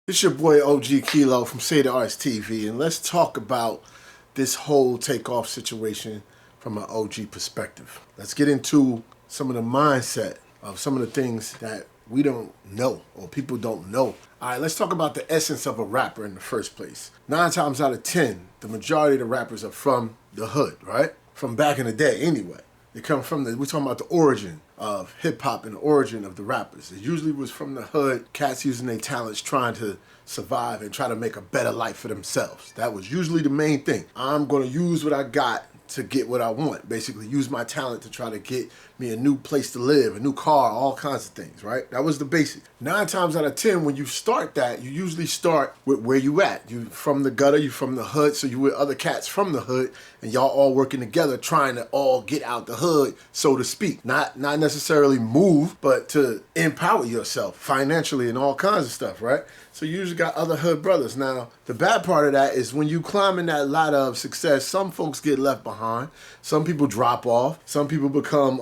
It's your boy OG Kilo from Say the Arts TV, and let's talk about this whole takeoff situation from an OG perspective. Let's get into some of the mindset of some of the things that we don't know or people don't know. All right, let's talk about the essence of a rapper in the first place. 9 times out of 10, the majority of the rappers are from the hood, right? From back in the day anyway. They come from we're talking about the origin of hip hop and the origin of the rappers. It usually was from the hood, cats using their talents trying to survive and try to make a better life for themselves. That was usually the main thing. I'm gonna use what I got to get what I want. Basically, use my talent to try to get me a new place to live, a new car, all kinds of things, right? That was the basic. 9 times out of 10, when you start that, you usually start with where you at. You from the gutter, you from the hood, so you with other cats from the hood, and y'all all working together trying to all get out the hood, so to speak. Not necessarily move, but to empower yourself financially and all kinds of stuff, right? So you usually got other hood brothers. Now, the bad part of that is when you climb in that ladder of success, some folks get left behind. Some people drop off. Some people become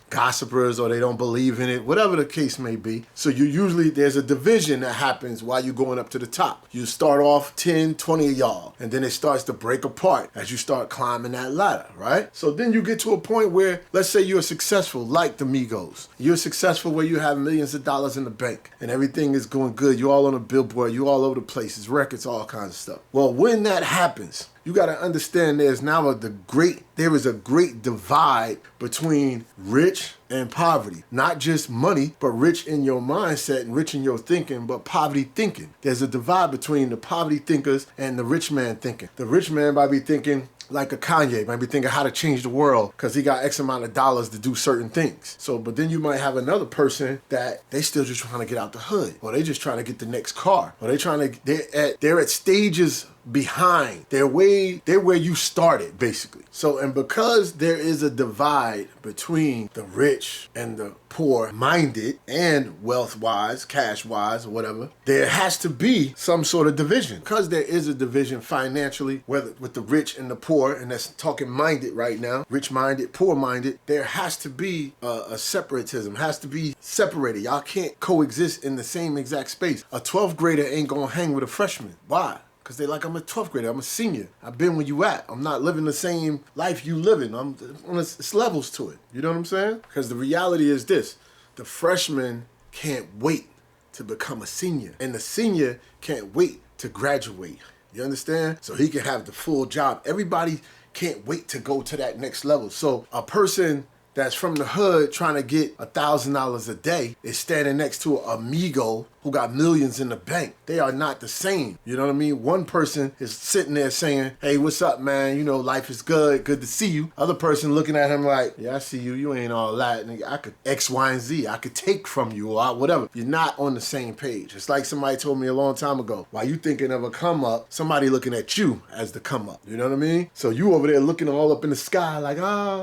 gossipers or they don't believe in it, whatever the case may be. So there's a division that happens while you're going up to the top. You start off 10, 20 of y'all, and then it starts to break apart as you start climbing that ladder, right? So then you get to a point where, let's say you're successful like the Migos. You're successful where you have millions of dollars in the bank and everything is going good. You're all on a billboard, you all over the place, it's records, all kinds of stuff. Well, when that happens, you got to understand there is a great divide between rich and poverty. Not just money, but rich in your mindset and rich in your thinking, but poverty thinking. There's a divide between the poverty thinkers and the rich man thinking. The rich man might be thinking like a Kanye, might be thinking how to change the world because he got X amount of dollars to do certain things. But then you might have another person that they still just trying to get out the hood, or they just trying to get the next car, or they're at stages behind. They're where you started, basically. So, and because there is a divide between the rich and the poor minded and wealth wise, cash wise, or whatever, there has to be some sort of division. Because there is a division financially, whether with the rich and the poor, and that's talking minded right now, rich minded, poor minded, there has to be a separatism, has to be separated. Y'all can't coexist in the same exact space. A 12th grader ain't gonna hang with a freshman. Why? Because they like, I'm a 12th grader, I'm a senior. I've been where you at. I'm not living the same life you living. It's levels to it. You know what I'm saying? Because the reality is this, the freshman can't wait to become a senior. And the senior can't wait to graduate. You understand? So he can have the full job. Everybody can't wait to go to that next level. So a person that's from the hood trying to get $1,000 a day is standing next to a Migo who got millions in the bank. They are not the same. You know what I mean? One person is sitting there saying, hey, what's up, man? You know, life is good to see you. Other person looking at him like, yeah, I see you. You ain't all that. Nigga, I could X, Y, and Z. I could take from you or whatever. You're not on the same page. It's like somebody told me a long time ago, while you thinking of a come up, somebody looking at you as the come up. You know what I mean? So you over there looking all up in the sky like,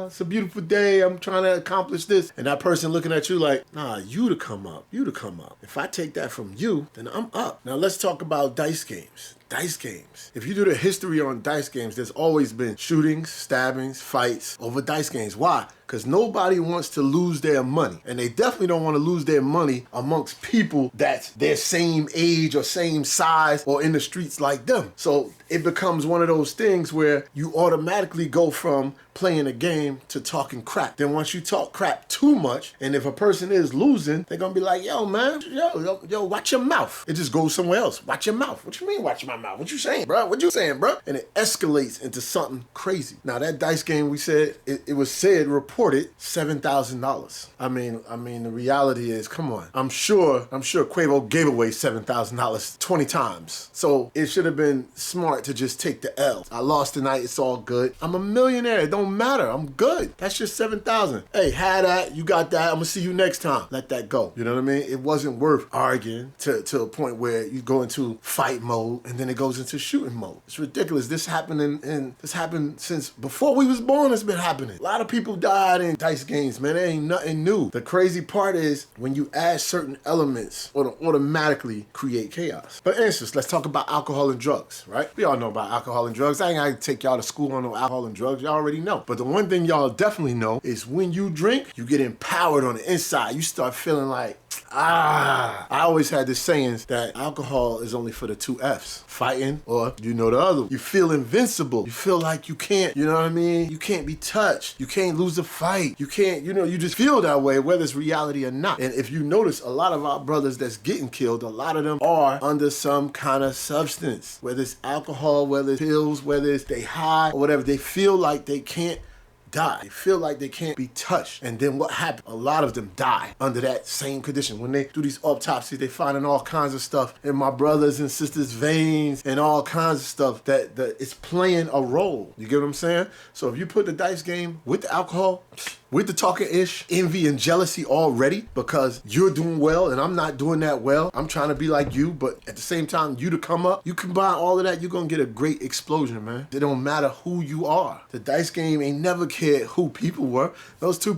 it's a beautiful day. I'm trying to accomplish this. And that person looking at you like, nah, you to come up. You to come up. If I take that from you, then I'm up. Now let's talk about dice games. Dice games. If you do the history on dice games, there's always been shootings, stabbings, fights over dice games. Why? Because nobody wants to lose their money. And they definitely don't want to lose their money amongst people that's their same age or same size or in the streets like them. So it becomes one of those things where you automatically go from playing a game to talking crap. Then once you talk crap too much, and if a person is losing, they're going to be like, yo, man, yo, watch your mouth. It just goes somewhere else. Watch your mouth. What you mean watch my mouth? What you saying, bro? What you saying, bro? And it escalates into something crazy. Now, that dice game we said, it was said, reported $7,000. I mean, the reality is, come on. I'm sure Quavo gave away $7,000 20 times. So it should have been smart to just take the L. I lost tonight. It's all good. I'm a millionaire. It don't matter. I'm good. That's just $7,000. Hey, had that. You got that. I'm gonna see you next time. Let that go. You know what I mean? It wasn't worth arguing to a point where you go into fight mode and then it goes into shooting mode. It's ridiculous. This happened this happened since before we was born. It's been happening. A lot of people died in dice games, man. It ain't nothing new. The crazy part is when you add certain elements, it'll automatically create chaos. For instance, let's talk about alcohol and drugs, right? We all know about alcohol and drugs. I ain't gotta take y'all to school on no alcohol and drugs. Y'all already know. But the one thing y'all definitely know is when you drink, you get empowered on the inside. You start feeling like, I always had this saying that alcohol is only for the two F's. Fighting, or the other. You feel invincible. You feel like you can't, you know what I mean? You can't be touched. You can't lose a fight. You can't, you just feel that way, whether it's reality or not. And if you notice, a lot of our brothers that's getting killed, a lot of them are under some kind of substance. Whether it's alcohol, whether it's pills, whether it's they high or whatever. They feel like they can't die. They feel like they can't be touched. And then what happened? A lot of them die under that same condition. When they do these autopsies, they finding all kinds of stuff in my brothers and sisters' veins and all kinds of stuff that it's playing a role. You get what I'm saying? So if you put the dice game with the alcohol, with the talking ish, envy and jealousy already because you're doing well and I'm not doing that well. I'm trying to be like you, but at the same time, you to come up, you combine all of that, you're going to get a great explosion, man. It don't matter who you are. The dice game ain't never cared who people were. Those two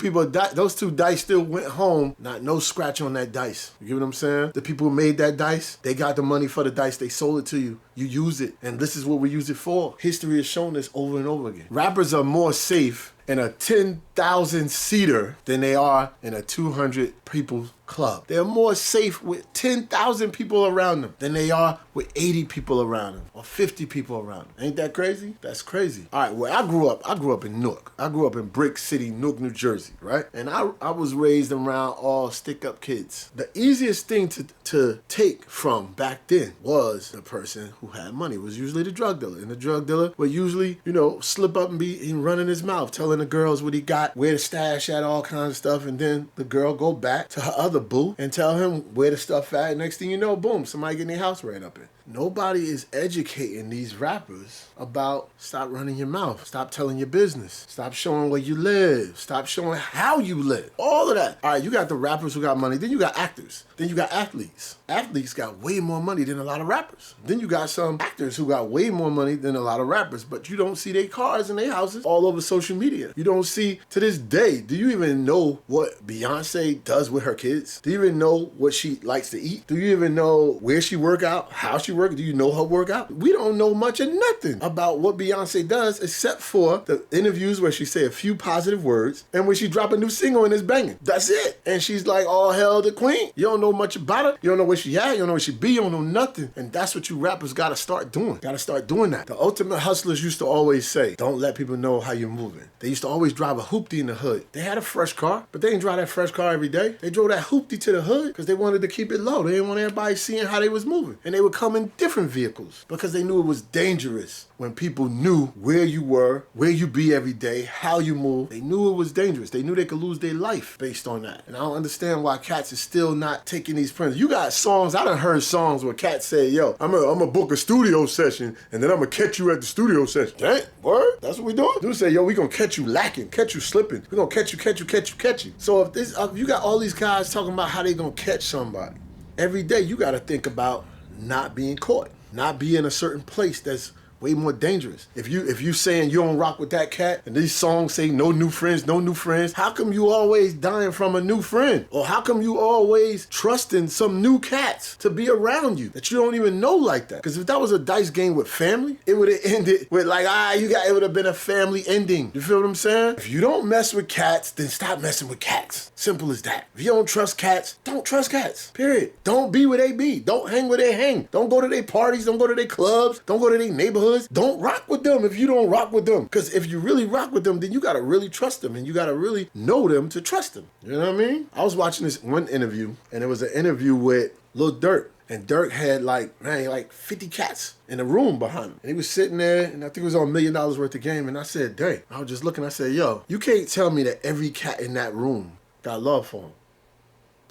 dice still went home. Not no scratch on that dice. You get what I'm saying? The people who made that dice, they got the money for the dice. They sold it to you. You use it. And this is what we use it for. History has shown this over and over again. Rappers are more safe in a 10,000 seater than they are in a 200 people club. They're more safe with 10,000 people around them than they are with 80 people around them or 50 people around them. Ain't that crazy? That's crazy. All right, where I grew up in Newark. I grew up in Brick City, Newark, New Jersey, right? And I was raised around all stick-up kids. The easiest thing to take from back then was the person who had money. It was usually the drug dealer. And the drug dealer would usually, slip up and be running his mouth, telling the girls what he got, where the stash at, all kinds of stuff. And then the girl go back to her other boo and tell him where the stuff at. Next thing you know, boom, somebody getting their house ran up in. Nobody is educating these rappers about stop running your mouth, stop telling your business, stop showing where you live, stop showing how you live. All of that. All right, you got the rappers who got money, then you got actors, then you got athletes. Athletes got way more money than a lot of rappers. Then you got some actors who got way more money than a lot of rappers, but you don't see their cars and their houses all over social media. You don't see, to this day, do you even know what Beyonce does with her kids? Do you even know what she likes to eat? Do you even know where she work out, how she work? Do you know her workout? We don't know much of nothing about what Beyonce does except for the interviews where she say a few positive words and when she drop a new single and it's banging. That's it. And she's like, all hell the queen. You don't know much about her. You don't know where she at. You don't know where she be. You don't know nothing. And that's what you rappers got to start doing. Got to start doing that. The ultimate hustlers used to always say, don't let people know how you're moving. They used to always drive a hoopty in the hood. They had a fresh car, but they didn't drive that fresh car every day. They drove that hoopty to the hood because they wanted to keep it low. They didn't want everybody seeing how they was moving. And they would come in different vehicles because they knew it was dangerous when people knew where you were, where you be every day, how you move. They knew it was dangerous. They knew they could lose their life based on that. And I don't understand why cats is still not taking these prints. You got songs, I done heard songs where cats say, yo, I'm gonna book a studio session and then I'm gonna catch you at the studio session. Dang, word? That's what we doing? Dude say, yo, we gonna catch you lacking, catch you slipping. We gonna catch you. So if you got all these guys talking about how they gonna catch somebody, every day you gotta think about not being caught, not be in a certain place that's way more dangerous. If you saying you don't rock with that cat and these songs say no new friends, how come you always dying from a new friend? Or how come you always trusting some new cats to be around you that you don't even know like that? Because if that was a dice game with family, it would have ended with like, it would have been a family ending. You feel what I'm saying? If you don't mess with cats, then stop messing with cats. Simple as that. If you don't trust cats, don't trust cats. Period. Don't be where they be. Don't hang where they hang. Don't go to their parties. Don't go to their clubs. Don't go to their neighborhoods. Don't rock with them if you don't rock with them. Because if you really rock with them, then you got to really trust them and you got to really know them to trust them. You know what I mean? I was watching this one interview and it was an interview with Lil Durk. And Durk had like 50 cats in a room behind him. And he was sitting there and I think it was on $1 million worth of game. And I said, dang. I was just looking, I said, yo, you can't tell me that every cat in that room got love for him.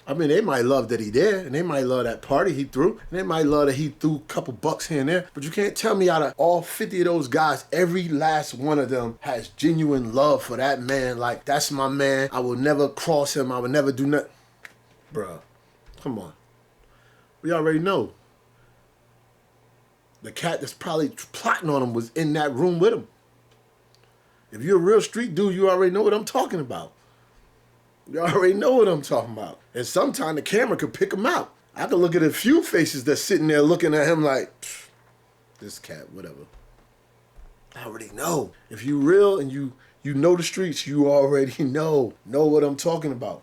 I mean, they might love that he there, and they might love that party he threw, and they might love that he threw a couple bucks here and there, but you can't tell me out of all 50 of those guys, every last one of them has genuine love for that man. Like, that's my man. I will never cross him. I will never do nothing. Bruh, come on. We already know. The cat that's probably plotting on him was in that room with him. If you're a real street dude, you already know what I'm talking about. You already know what I'm talking about. And sometimes the camera could pick him out. I could look at a few faces that's sitting there looking at him like, this cat, whatever. I already know. If you real and you know the streets, you already know what I'm talking about.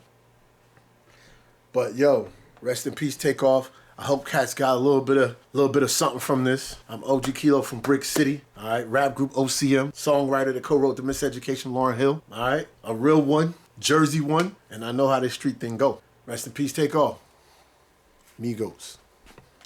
But yo, Rest in peace, Takeoff. I hope cats got a little bit of something from this. I'm OG Kilo from Brick City. All right, rap group OCM, songwriter that co-wrote the Miseducation, Lauryn Hill. All right, a real one, Jersey one, and I know how this street thing go. Rest in peace, Takeoff. Migos.